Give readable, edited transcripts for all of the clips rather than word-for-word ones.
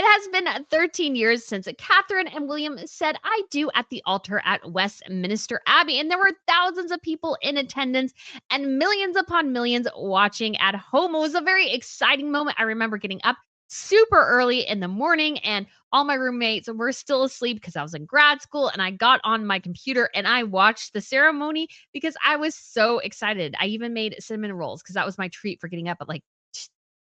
It has been 13 years since Catherine and William said "I do" at the altar at Westminster Abbey, and there were thousands of people in attendance and millions upon millions watching at home. It was a very exciting moment. I remember getting up super early in the morning, and all my roommates were still asleep because I was in grad school, and I got on my computer and I watched the ceremony because I was so excited. I even made cinnamon rolls because that was my treat for getting up at like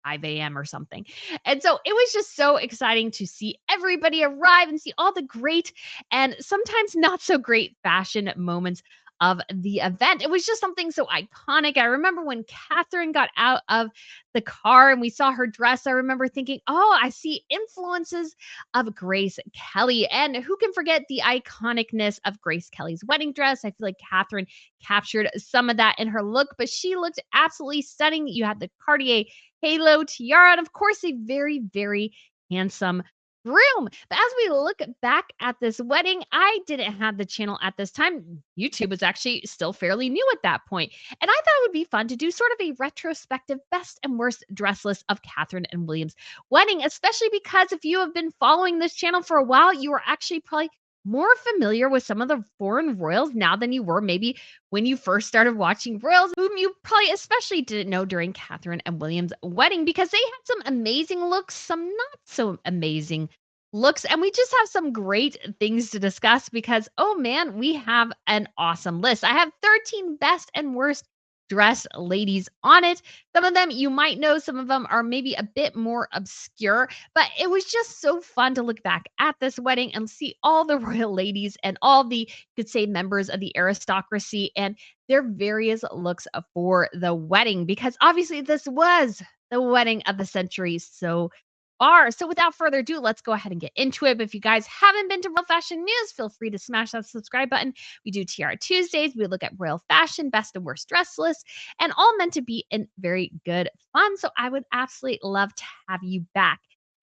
5 a.m. or something. And so it was just so exciting to see everybody arrive and see all the great and sometimes not so great fashion moments of the event. It was just something so iconic. I remember when Catherine got out of the car and we saw her dress. I remember thinking, oh, I see influences of Grace Kelly. And who can forget the iconicness of Grace Kelly's wedding dress? I feel like Catherine captured some of that in her look, but she looked absolutely stunning. You had the Cartier halo, tiara, and of course, a very, very handsome groom. But as we look back at this wedding, I didn't have the channel at this time. YouTube was actually still fairly new at that point. And I thought it would be fun to do sort of a retrospective best and worst dress list of Catherine and William's wedding, especially because if you have been following this channel for a while, you are actually probably more familiar with some of the foreign royals now than you were maybe when you first started watching royals, whom you probably especially didn't know during Catherine and William's wedding because they had some amazing looks, some not so amazing looks. And we just have some great things to discuss because, oh man, we have an awesome list. I have 13 best and worst dress ladies on it. Some of them you might know, some of them are maybe a bit more obscure, but it was just so fun to look back at this wedding and see all the royal ladies and all the, you could say, members of the aristocracy and their various looks for the wedding, because obviously this was the wedding of the century so far. So without further ado, let's go ahead and get into it. But if you guys haven't been to Real Fashion News, feel free to smash that subscribe button. We do TR Tuesdays. We look at royal fashion, best and worst dress lists, and all meant to be in very good fun. So I would absolutely love to have you back.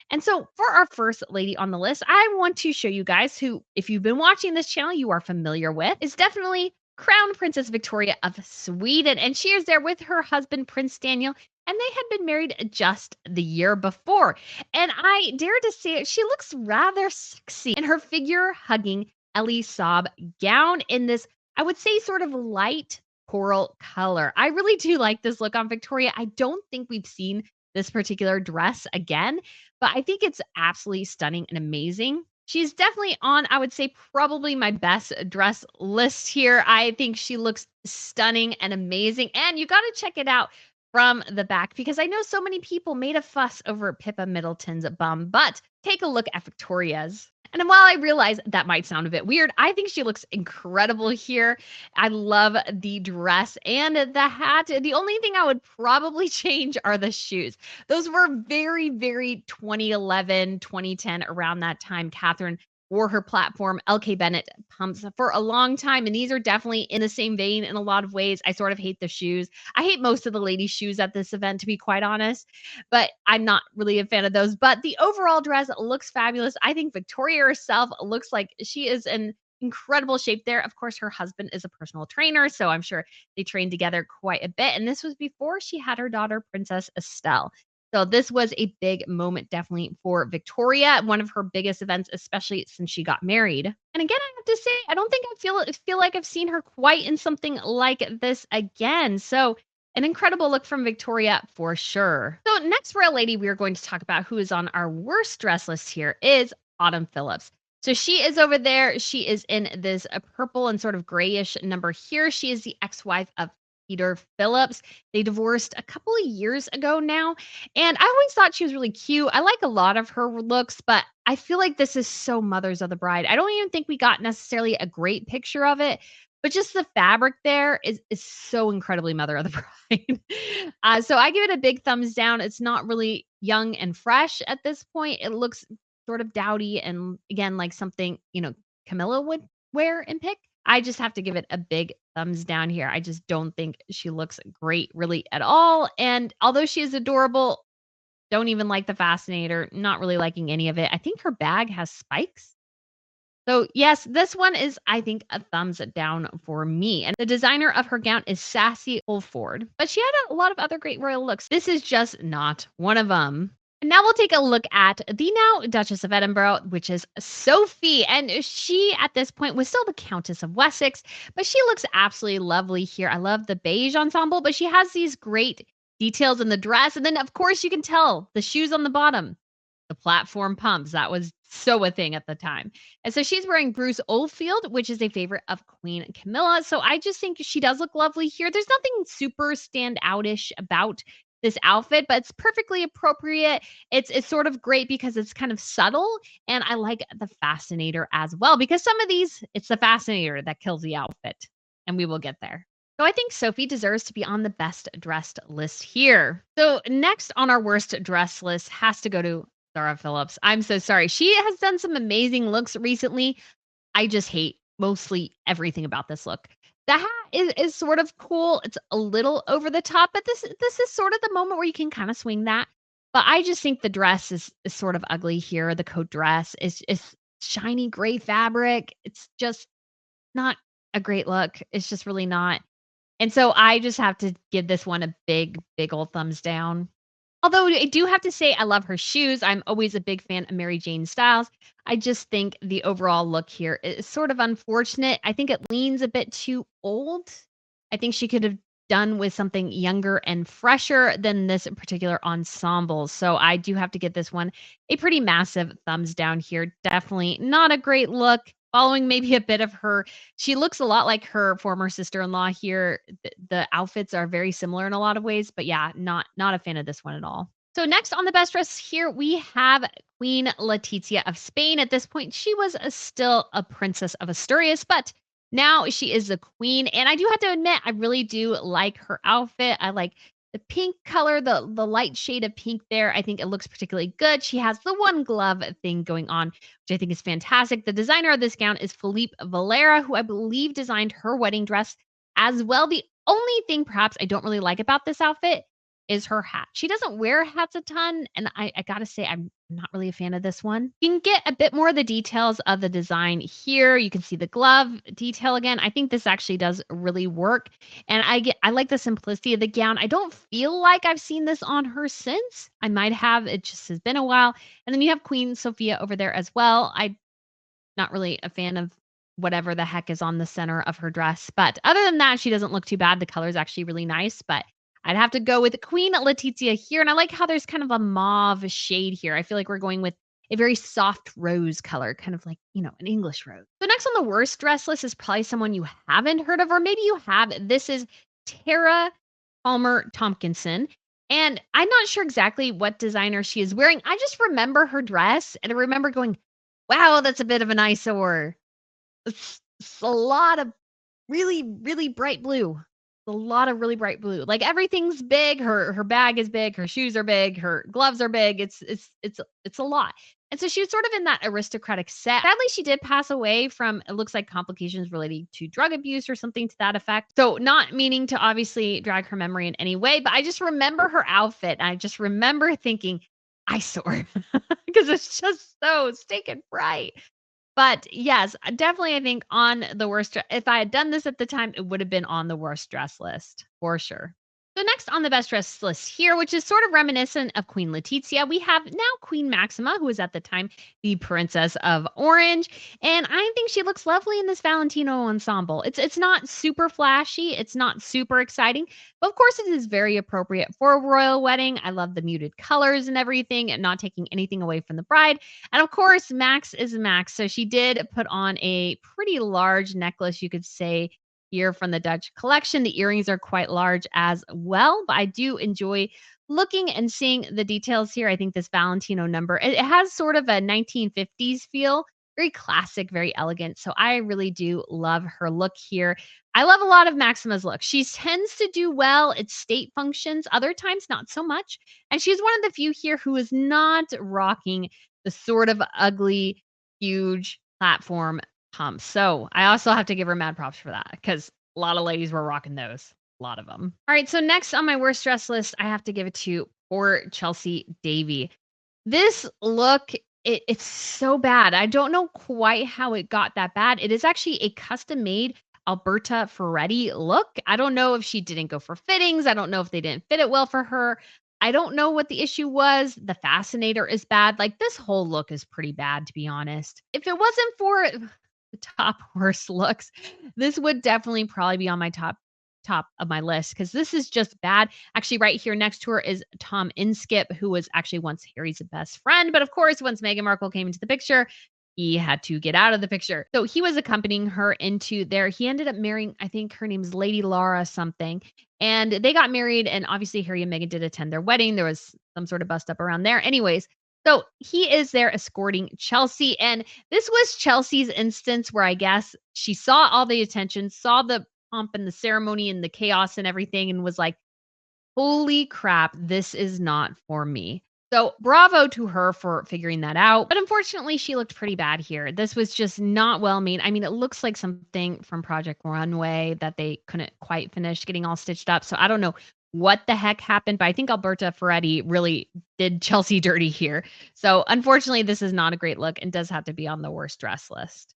And so for our first lady on the list, I want to show you guys who, if you've been watching this channel, you are familiar with, is definitely Crown Princess Victoria of Sweden. And she is there with her husband, Prince Daniel, and they had been married just the year before. And I dare to say it, she looks rather sexy in her figure hugging Ellie Saab gown in this, I would say, sort of light coral color. I really do like this look on Victoria. I don't think we've seen this particular dress again, but I think it's absolutely stunning and amazing. She's definitely on, I would say, probably my best dress list here. I think she looks stunning and amazing. And you got to check it out from the back because I know so many people made a fuss over Pippa Middleton's bum, but take a look at Victoria's. And while I realize that might sound a bit weird, I think she looks incredible here. I love the dress and the hat. The only thing I would probably change are the shoes. Those were very, very 2011, 2010, around that time. Catherine wore her platform LK Bennett pumps for a long time. And these are definitely in the same vein in a lot of ways. I sort of hate the shoes. I hate most of the ladies' shoes at this event, to be quite honest, but I'm not really a fan of those. But the overall dress looks fabulous. I think Victoria herself looks like she is in incredible shape there. Of course, her husband is a personal trainer, so I'm sure they trained together quite a bit. And this was before she had her daughter, Princess Estelle. So this was a big moment definitely for Victoria, one of her biggest events, especially since she got married. And again, I have to say, I don't think I feel like I've seen her quite in something like this again. So an incredible look from Victoria for sure. So next royal lady we are going to talk about who is on our worst dress list here is Autumn Phillips. So she is over there. She is in this purple and sort of grayish number here. She is the ex-wife of Peter Phillips. They divorced a couple of years ago now. And I always thought she was really cute. I like a lot of her looks, but I feel like this is so Mothers of the Bride. I don't even think we got necessarily a great picture of it, but just the fabric there is so incredibly Mother of the Bride. So I give it a big thumbs down. It's not really young and fresh at this point. It looks sort of dowdy and, again, like something, Camilla would wear and pick. I just have to give it a big thumbs down here. I just don't think she looks great really at all. And although she is adorable, don't even like the fascinator, not really liking any of it. I think her bag has spikes. So yes, this one is, I think, a thumbs down for me. And the designer of her gown is Sassy Holford, but she had a lot of other great royal looks. This is just not one of them. Now we'll take a look at the now Duchess of Edinburgh, which is Sophie. And she, at this point, was still the Countess of Wessex, but she looks absolutely lovely here. I love the beige ensemble, but she has these great details in the dress. And then, of course, you can tell the shoes on the bottom, the platform pumps. That was so a thing at the time. And so she's wearing Bruce Oldfield, which is a favorite of Queen Camilla. So I just think she does look lovely here. There's nothing super standoutish about this outfit, but it's perfectly appropriate. It's sort of great because it's kind of subtle, and I like the fascinator as well because some of these, it's the fascinator that kills the outfit, and we will get there. So I think Sophie deserves to be on the best dressed list here. So next on our worst dress list has to go to Zara Phillips. I'm so sorry. She has done some amazing looks recently. I just hate mostly everything about this look. The hat is sort of cool. It's a little over the top, but this is sort of the moment where you can kind of swing that. But I just think the dress is sort of ugly here. The coat dress is shiny gray fabric. It's just not a great look. It's just really not. And so I just have to give this one a big, big old thumbs down. Although I do have to say I love her shoes. I'm always a big fan of Mary Jane Styles. I just think the overall look here is sort of unfortunate. I think it leans a bit too old. I think she could have done with something younger and fresher than this particular ensemble. So I do have to give this one a pretty massive thumbs down here. Definitely not a great look. Following maybe a bit of her, she looks a lot like her former sister-in-law here. The outfits are very similar in a lot of ways, but yeah, not a fan of this one at all. So next on the best dress here, we have Queen Letizia of Spain. At this point, she was still a princess of Asturias, but now she is the queen. And I do have to admit, I really do like her outfit. I like the pink color, the light shade of pink there. I think it looks particularly good. She has the one glove thing going on, which I think is fantastic. The designer of this gown is Philippe Valera, who I believe designed her wedding dress as well. The only thing perhaps I don't really like about this outfit is her hat. She doesn't wear hats a ton, and I gotta say, I'm not really a fan of this one. You can get a bit more of the details of the design here. You can see the glove detail again. I think this actually does really work, and I like the simplicity of the gown. I don't feel like I've seen this on her since. I might have. It just has been a while. And then you have Queen Sophia over there as well. I'm not really a fan of whatever the heck is on the center of her dress, but other than that, she doesn't look too bad. The color is actually really nice, but I'd have to go with Queen Letizia here, and I like how there's kind of a mauve shade here. I feel like we're going with a very soft rose color, kind of like, an English rose. So next on the worst dress list is probably someone you haven't heard of, or maybe you have. This is Tara Palmer-Tomkinson, and I'm not sure exactly what designer she is wearing. I just remember her dress, and I remember going, wow, that's a bit of an eyesore. It's a lot of really, really bright blue. A lot of really bright blue. Like everything's big. Her bag is big. Her shoes are big. Her gloves are big. It's a lot. And so she was sort of in that aristocratic set. Sadly, she did pass away from, it looks like, complications related to drug abuse or something to that effect. So not meaning to obviously drag her memory in any way, but I just remember her outfit. And I just remember thinking, eyesore, because it's just so stinking bright. But yes, definitely I think on the worst if I had done this at the time, it would have been on the worst dress list for sure. So next on the best dress list here, which is sort of reminiscent of Queen Letizia, we have now Queen Maxima, who was at the time the Princess of Orange, and I think she looks lovely in this Valentino ensemble. It's not super flashy, it's not super exciting, but of course it is very appropriate for a royal wedding. I love the muted colors and everything, and not taking anything away from the bride. And of course, Max is Max, so she did put on a pretty large necklace, you could say, here from the Dutch collection. The earrings are quite large as well, but I do enjoy looking and seeing the details here. I think this Valentino number, it has sort of a 1950s feel, very classic, very elegant. So I really do love her look here. I love a lot of Maxima's look. She tends to do well at state functions, other times not so much. And she's one of the few here who is not rocking the sort of ugly, huge platform pumps. So I also have to give her mad props for that because a lot of ladies were rocking those. A lot of them. All right. So next on my worst dress list, I have to give it to poor Chelsea Davey. This look, it's so bad. I don't know quite how it got that bad. It is actually a custom made Alberta Ferretti look. I don't know if she didn't go for fittings. I don't know if they didn't fit it well for her. I don't know what the issue was. The fascinator is bad. Like, this whole look is pretty bad, to be honest. If it wasn't for the top worst looks, this would definitely probably be on my top of my list because this is just bad. Actually, right here next to her is Tom Inskip, who was actually once Harry's best friend. But of course, once Meghan Markle came into the picture, he had to get out of the picture. So he was accompanying her into there. He ended up marrying, I think her name's Lady Laura something. And they got married. And obviously, Harry and Meghan did attend their wedding. There was some sort of bust up around there. Anyways, so he is there escorting Chelsea. And this was Chelsea's instance where I guess she saw all the attention, saw the pomp and the ceremony and the chaos and everything, and was like, holy crap, this is not for me. So bravo to her for figuring that out. But unfortunately, she looked pretty bad here. This was just not well made. I mean, it looks like something from Project Runway that they couldn't quite finish getting all stitched up. So I don't know what the heck happened, but I think Alberta Ferretti really did Chelsea dirty here. So unfortunately, this is not a great look and does have to be on the worst dress list.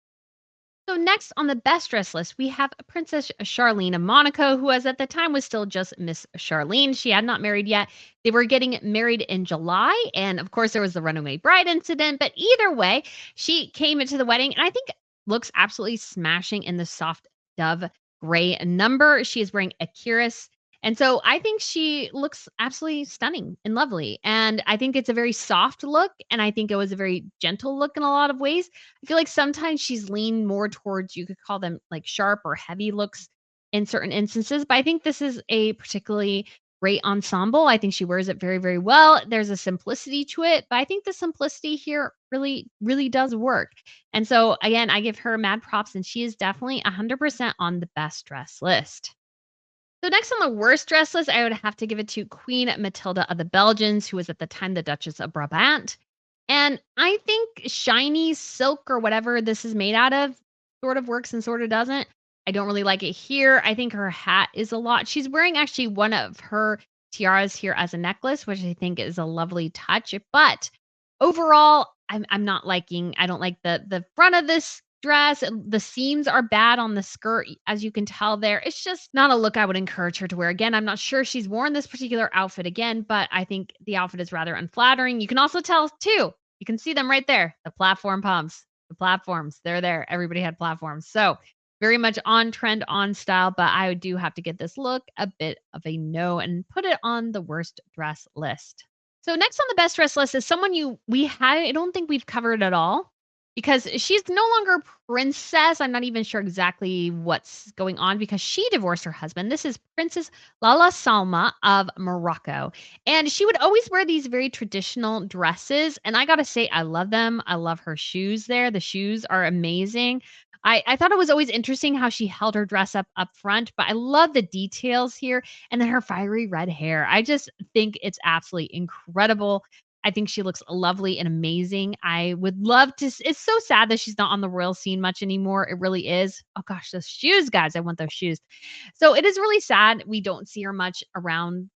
So next on the best dress list, we have Princess Charlene of Monaco, who as at the time was still just Miss Charlene. She had not married yet. They were getting married in July. And of course, there was the runaway bride incident. But either way, she came into the wedding and I think looks absolutely smashing in the soft dove gray number. She is wearing a cuirass. And so I think she looks absolutely stunning and lovely. And I think it's a very soft look. And I think it was a very gentle look in a lot of ways. I feel like sometimes she's leaned more towards, you could call them like sharp or heavy looks in certain instances. But I think this is a particularly great ensemble. I think she wears it very, very well. There's a simplicity to it. But I think the simplicity here really, really does work. And so, again, I give her mad props. And she is definitely 100% on the best dress list. So next on the worst dress list, I would have to give it to Queen Matilda of the Belgians, who was at the time the Duchess of Brabant. And I think shiny silk or whatever this is made out of sort of works and sort of doesn't. I don't really like it here. I think her hat is a lot. She's wearing actually one of her tiaras here as a necklace, which I think is a lovely touch. But overall, I'm not liking. I don't like the front of this dress. The seams are bad on the skirt, as you can tell there. It's just not a look I would encourage her to wear again. I'm not sure she's worn this particular outfit again, but I think the outfit is rather unflattering. You can also tell too. You can see them right there. The platform pumps, the platforms, they're there. Everybody had platforms. So very much on trend, on style, but I do have to get this look a bit of a no and put it on the worst dress list. So next on the best dress list is someone I don't think we've covered at all because she's no longer princess. I'm not even sure exactly what's going on because she divorced her husband. This is Princess Lala Salma of Morocco. And she would always wear these very traditional dresses. And I got to say, I love them. I love her shoes there. The shoes are amazing. I thought it was always interesting how she held her dress up front, but I love the details here and then her fiery red hair. I just think it's absolutely incredible. I think she looks lovely and amazing. I would love to it's so sad that she's not on the royal scene much anymore. It really is. Oh gosh, those shoes, guys. I want those shoes. So it is really sad we don't see her much around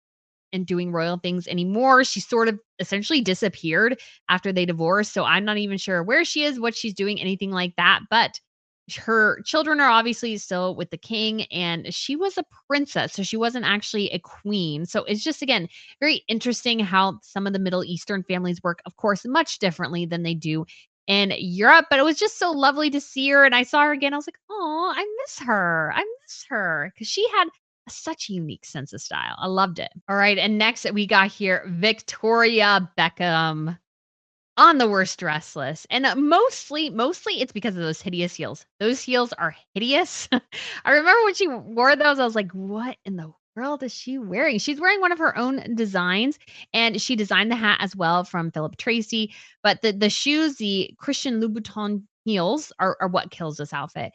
and doing royal things anymore. She sort of essentially disappeared after they divorced. So I'm not even sure where she is, what she's doing, anything like that. But her children are obviously still with the king, and she was a princess. So she wasn't actually a queen. So it's just, again, very interesting how some of the Middle Eastern families work, of course, much differently than they do in Europe. But it was just so lovely to see her. And I saw her again. I was like, oh, I miss her. I miss her because she had such a unique sense of style. I loved it. All right. And next we got here Victoria Beckham on the worst dress list. And mostly it's because of those hideous heels. Those heels are hideous. I remember when she wore those, I was like, what in the world is she wearing? She's wearing one of her own designs, and she designed the hat as well from Philip Tracy. But the shoes, the Christian Louboutin heels are what kills this outfit.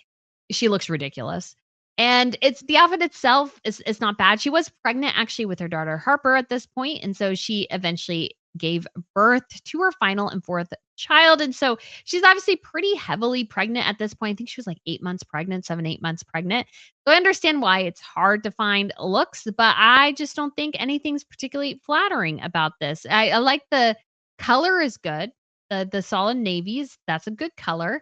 She looks ridiculous. And it's the outfit itself is not bad. She was pregnant actually with her daughter Harper at this point, and so she eventually gave birth to her final and fourth child. And so she's obviously pretty heavily pregnant at this point. I think she was like 8 months pregnant, 7, 8 months pregnant. So I understand why it's hard to find looks, but I just don't think anything's particularly flattering about this. I like the color is good. The solid navies, that's a good color.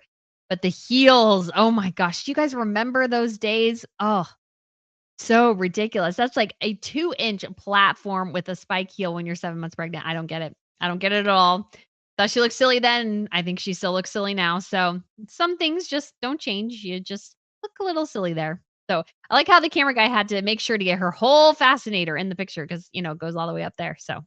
But the heels, oh my gosh, do you guys remember those days? Oh, So ridiculous. That's like a 2-inch platform with a spike heel when you're 7 months pregnant. I don't get it. I don't get it at all. Thought she looked silly then. I think she still looks silly now. So some things just don't change. You just look a little silly there. So I like how the camera guy had to make sure to get her whole fascinator in the picture because, it goes all the way up there. So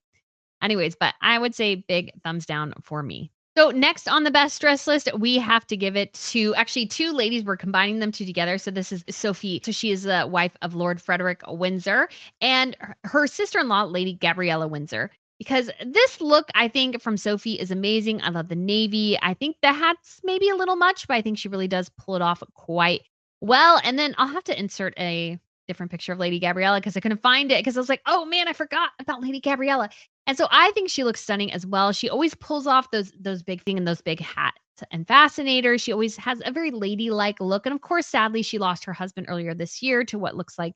anyways, but I would say big thumbs down for me. So next on the best dress list, we have to give it to actually two ladies. We're combining them two together. So this is Sophie. So she is the wife of Lord Frederick Windsor and her sister-in-law, Lady Gabriella Windsor. Because this look, I think, from Sophie is amazing. I love the navy. I think the hat's maybe a little much, but I think she really does pull it off quite well. And then I'll have to insert a different picture of Lady Gabriella because I couldn't find it because I was like, oh man, I forgot about Lady Gabriella. And so I think she looks stunning as well. She always pulls off those big thing and those big hats and fascinators. She always has a very ladylike look. And of course, sadly, she lost her husband earlier this year to what looks like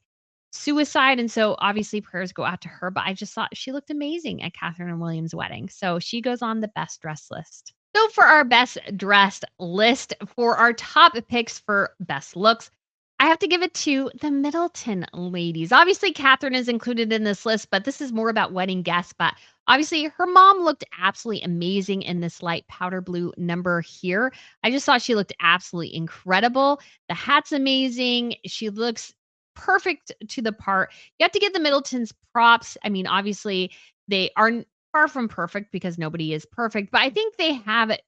suicide. And so obviously prayers go out to her. But I just thought she looked amazing at Catherine and William's wedding. So she goes on the best dress list. So for our best dressed list, for our top picks for best looks, I have to give it to the Middleton ladies. Obviously, Catherine is included in this list, but this is more about wedding guests. But obviously, her mom looked absolutely amazing in this light powder blue number here. I just thought she looked absolutely incredible. The hat's amazing. She looks perfect to the part. You have to give the Middletons props. I mean, obviously, they are far from perfect because nobody is perfect, but I think they have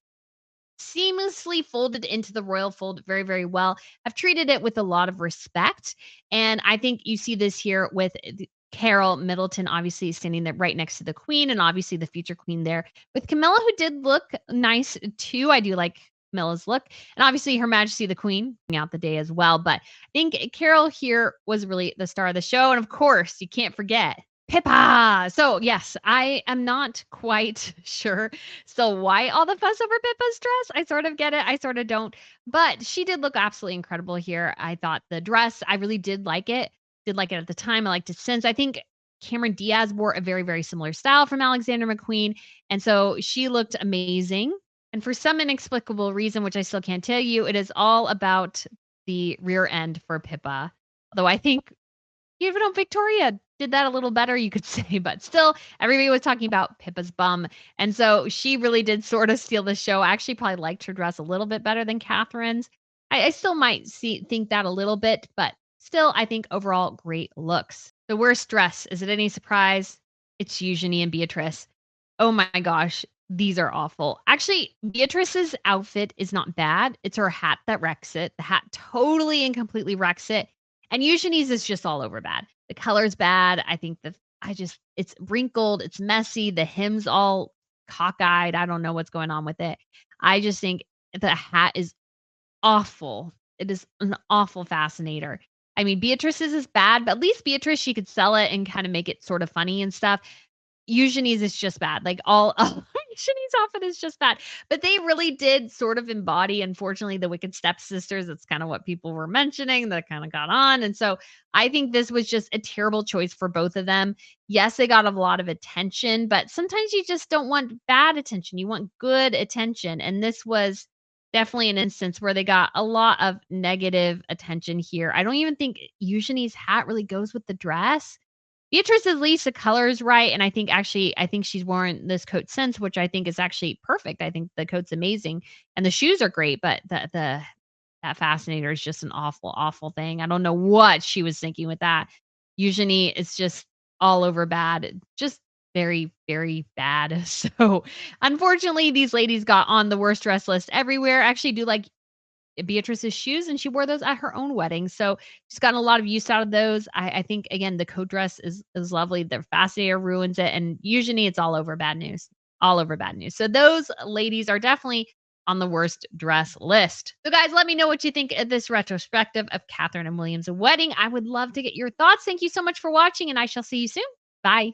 seamlessly folded into the royal fold very, very well. I've treated it with a lot of respect. And I think you see this here with Carol Middleton, obviously standing there right next to the queen and obviously the future queen there with Camilla, who did look nice too. I do like Camilla's look. And obviously Her Majesty the Queen out the day as well. But I think Carol here was really the star of the show. And of course, you can't forget Pippa. So yes, I am not quite sure. So why all the fuss over Pippa's dress? I sort of get it. I sort of don't. But she did look absolutely incredible here. I thought the dress, I really did like it. Did like it at the time. I liked it since. I think Cameron Diaz wore a very, very similar style from Alexander McQueen. And so she looked amazing. And for some inexplicable reason, which I still can't tell you, it is all about the rear end for Pippa. Although I think even though Victoria did that a little better, you could say, but still, everybody was talking about Pippa's bum. And so she really did sort of steal the show. I actually probably liked her dress a little bit better than Catherine's. I still might think that a little bit, but still, I think overall, great looks. The worst dress, is it any surprise? It's Eugenie and Beatrice. Oh my gosh, these are awful. Actually, Beatrice's outfit is not bad. It's her hat that wrecks it. The hat totally and completely wrecks it. And Eugenie's is just all over bad. The color's bad. I think it's wrinkled, it's messy. The hem's all cockeyed. I don't know what's going on with it. I just think the hat is awful. It is an awful fascinator. I mean, Beatrice's is bad, but at least Beatrice, she could sell it and kind of make it sort of funny and stuff. Eugenie's is just bad. Like all Eugenie's outfit is just bad. But they really did sort of embody, unfortunately, the Wicked Stepsisters. That's kind of what people were mentioning that kind of got on. And so I think this was just a terrible choice for both of them. Yes, they got a lot of attention, but sometimes you just don't want bad attention. You want good attention. And this was definitely an instance where they got a lot of negative attention here. I don't even think Eugenie's hat really goes with the dress. Beatrice, at least the color is right. And I think she's worn this coat since, which I think is actually perfect. I think the coat's amazing and the shoes are great, but that fascinator is just an awful, awful thing. I don't know what she was thinking with that. Eugenie is just all over bad, just very, very bad. So unfortunately, these ladies got on the worst dress list everywhere. I actually do like Beatrice's shoes, and she wore those at her own wedding. So she's gotten a lot of use out of those. I think again, the coat dress is lovely. The fascinator ruins it, and usually it's all over bad news. All over bad news. So those ladies are definitely on the worst dress list. So guys, let me know what you think of this retrospective of Catherine and William's wedding. I would love to get your thoughts. Thank you so much for watching, and I shall see you soon. Bye.